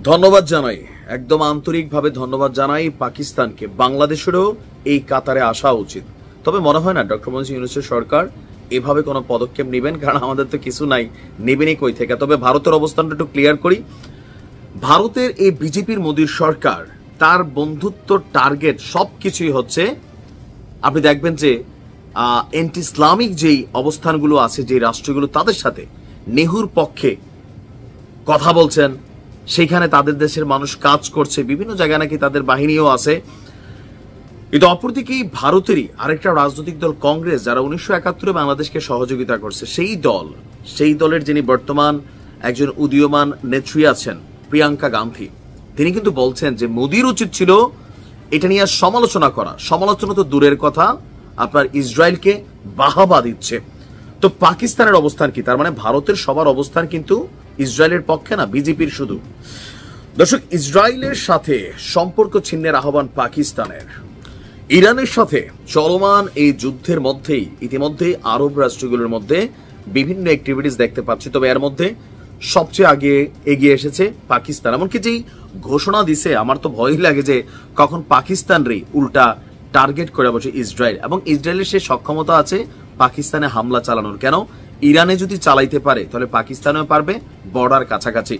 ধন্যবাদ জানাই, একদম আন্তরিকভাবে ধন্যবাদ জানাই পাকিস্তানকে। বাংলাদেশেরও এই কাতারে আসা উচিত। তবে মনে হয় না ডক্টর মোহাম্মদ ইউনূসের সরকার এভাবে কোনো পদক্ষেপ নেবেন, কারণ আমাদের তো কিছু নাই, নেবেনই কই থেকে। তবে ভারতের অবস্থানটা একটু ক্লিয়ার করি। ভারতের এই বিজেপির মোদীর সরকার, তার বন্ধুত্ব টার্গেট সবকিছুই হচ্ছে, আপনি দেখবেন যে অ্যান্টি ইসলামিক যেই অবস্থানগুলো আছে, যে রাষ্ট্রগুলো তাদের সাথে নেহুর পক্ষে কথা বলছেন, সেখানে তাদের দেশের মানুষ কাজ করছে, বিভিন্ন জায়গায় নাকি তাদের বাহিনীও আছে। কিন্তু অপরদিকে ভারতেরই আরেকটা রাজনৈতিক দল কংগ্রেস, যারা 1971-এ বাংলাদেশকে সহযোগিতা করছে, সেই দলের যিনি বর্তমান একজন উদীয়মান নেত্রী আছেন, প্রিয়াঙ্কা গান্ধী, তিনি কিন্তু বলছেন যে মোদির উচিত ছিল এটা নিয়ে সমালোচনা করা। সমালোচনা তো দূরের কথা, আপনার ইসরায়েলকে বাহাবা দিচ্ছে। তো পাকিস্তানের অবস্থান কি? তার মানে ভারতের সবার অবস্থান কিন্তু ইসরায়েলের পক্ষে না, বিজেপির শুধু। দর্শক, ইসরায়েলের সাথে সম্পর্ক ছিন্নের আহ্বান পাকিস্তানের। ইরানের সাথে চলমান এই যুদ্ধের মধ্যেই ইতিমধ্যে আরব রাষ্ট্রগুলোর মধ্যে বিভিন্ন অ্যাক্টিভিটিস দেখতে পাচ্ছি। তবে এর মধ্যে সবচেয়ে আগে এগিয়ে এসেছে পাকিস্তান। এমনকি যেই ঘোষণা দিছে, আমার তো ভয়ই লাগে যে কখন পাকিস্তানরই উল্টা টার্গেট করে বসে ইসরায়েল, এবং ইসরায়েলের সে সক্ষমতা আছে পাকিস্তানে হামলা চালানোর। কেন? ইরানে যদি চালাইতে পারে তাহলে পাকিস্তানেও পারবে, বর্ডার কাছাকাছি।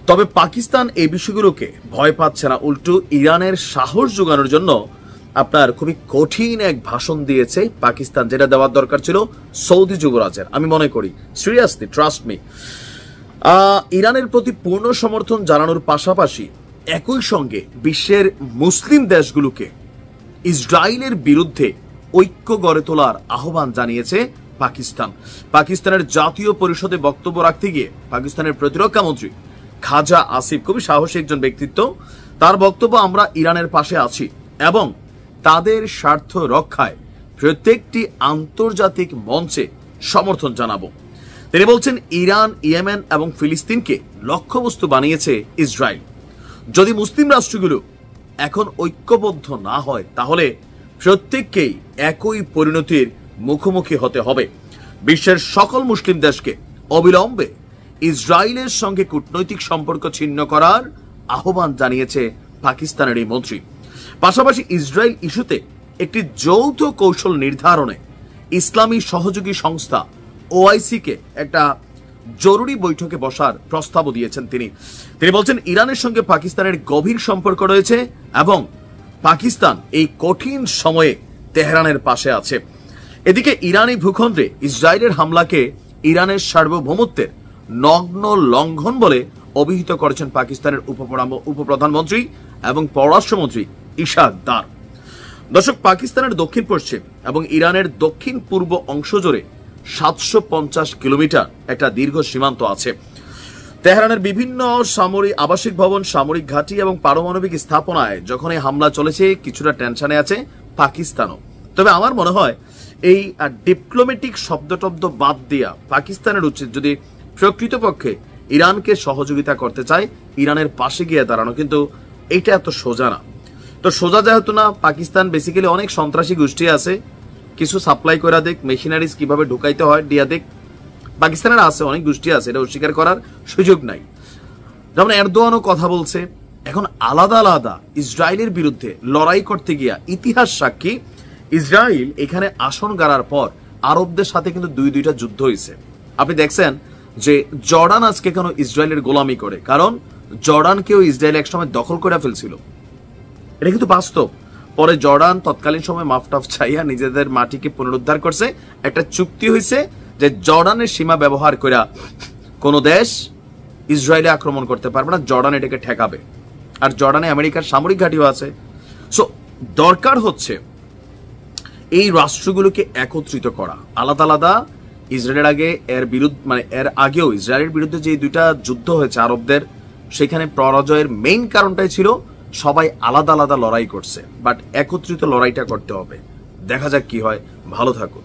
তবে পাকিস্তান এই বিষয়গুলোকে ভয় পাচ্ছে না, উল্টো ইরানের সাহস যোগানোর জন্য আপনার খুবই কঠিন এক ভাষণ দিয়েছে পাকিস্তান, যেটা দেওয়ার দরকার ছিল সৌদি যুবরাজের। আমি মনে করি সিরিয়াসলি, ট্রাস্ট মি, ইরানের প্রতি পূর্ণ সমর্থন জানানোর পাশাপাশি একই সঙ্গে বিশ্বের মুসলিম দেশগুলোকে ইসরায়েলের বিরুদ্ধে ঐক্য গড়ে তোলার আহ্বান জানিয়েছে পাকিস্তান। পাকিস্তানের জাতীয় পরিষদে বক্তব্য রাখতে গিয়ে পাকিস্তানের প্রতিরক্ষা মন্ত্রী খাজা আসিফ, খুবই সাহসী একজন ব্যক্তিত্ব, তার বক্তব্য, আমরা ইরানের পাশে আছি এবং তাদের স্বার্থ রক্ষায় প্রত্যেকটি আন্তর্জাতিক মঞ্চে সমর্থন জানাবো। তিনি বলছেন, ইরান, ইয়েমেন এবং ফিলিস্তিনকে লক্ষ্যবস্তু বানিয়েছে ইসরায়েল। যদি মুসলিম রাষ্ট্রগুলো এখন ঐক্যবদ্ধ না হয় তাহলে প্রত্যেককেই একই পরিণতির মুখোমুখি হতে হবে। বিশ্বের সকল মুসলিম দেশকে অবিলম্বে ইসরায়েলের সঙ্গে কূটনৈতিক সম্পর্ক ছিন্ন করার আহ্বান জানিয়েছে পাকিস্তানের এই মন্ত্রী। পাশাপাশি ইসরায়েল ইস্যুতে একটি যৌথ কৌশল নির্ধারণে ইসলামী সহযোগী সংস্থা ওআইসিকে একটা জরুরি বৈঠকে বসার প্রস্তাবও দিয়েছেন তিনি। বলছেন, ইরানের সঙ্গে পাকিস্তানের গভীর সম্পর্ক রয়েছে এবং পাকিস্তান এই কঠিন সময়ে তেহরানের পাশে আছে। এদিকে ইরানি ভূখণ্ডে ইসরায়েলের হামলাকে ইরানের সার্বভৌমত্বের নগ্ন লঙ্ঘন বলে অভিহিত করেছেন পাকিস্তানের উপপ্রধানমন্ত্রী এবং পররাষ্ট্রমন্ত্রী ইশাক দার। দর্শক, পাকিস্তানের দক্ষিণ পশ্চিম এবং ইরানের দক্ষিণ পূর্ব অংশ জুড়ে 750 কিলোমিটার একটা দীর্ঘ সীমান্ত আছে। তেহরানের বিভিন্ন সামরিক আবাসিক ভবন, সামরিক ঘাঁটি এবং পারমাণবিক স্থাপনায় যখন এই হামলা চলেছে, কিছুটা টেনশনে আছে পাকিস্তানও। তবে আমার মনে হয় এই ডিপ্লোম্যাটিক শব্দটব্দ বাদ দিয়া পাকিস্তানের উচিত, যদি প্রকৃতপক্ষে ইরানকে সহযোগিতা করতে চায়, ইরানের পাশে গিয়ে দাঁড়ানো। কিন্তু এটা এত সোজা না। তো সোজা যেহেতু না, পাকিস্তান বেসিক্যালি অনেক সন্ত্রাসী গোষ্ঠী আছে, কিছু সাপ্লাই করে দেখ, মেশিনারিজ কিভাবে ঢুকাইতে হয় দিয়া দেখ, পাকিস্তানের আছে, অনেক গোষ্ঠী আছে, এটা অস্বীকার করার সুযোগ নাই। যেমন এরদোয়ানও কথা বলছে। এখন আলাদা আলাদা ইসরায়েলের বিরুদ্ধে লড়াই করতে গিয়া ইতিহাস সাক্ষী, ইসরায়েল এখানে আসন গাড়ার পর আরবদের সাথে কিন্তু দুইটা যুদ্ধ হয়েছে। আপনি দেখছেন যে জর্ডান আজকে কেন ইসরায়েলের গোলামি করে, কারণ জর্ডানকেও ইসরায়েল একসময় দখল করে ফেলছিল। এটা কিন্তু বাস্তব। পরে জর্ডান তৎকালীন সময় মাফটাফ চাইয়া নিজেদের মাটিকে পুনরুদ্ধার করছে। একটা চুক্তি হয়েছে যে জর্ডানের সীমা ব্যবহার করে কোনো দেশ ইসরায়েলে আক্রমণ করতে পারবে না, জর্ডান এটাকে ঠেকাবে। আর জর্ডানে আমেরিকার সামরিক ঘাঁটিও আছে। সো দরকার হচ্ছে এই রাষ্ট্রগুলোকে একত্রিত করা। আলাদা আলাদা ইসরায়েলের আগে এর আগেও ইসরায়েলের বিরুদ্ধে যে দুইটা যুদ্ধ হয়েছে আরবদের, সেখানে পরাজয়ের মেইন কারণটাই ছিল সবাই আলাদা আলাদা লড়াই করছে, বাট একত্রিত লড়াইটা করতে হবে। দেখা যাক কি হয়। ভালো থাকুন।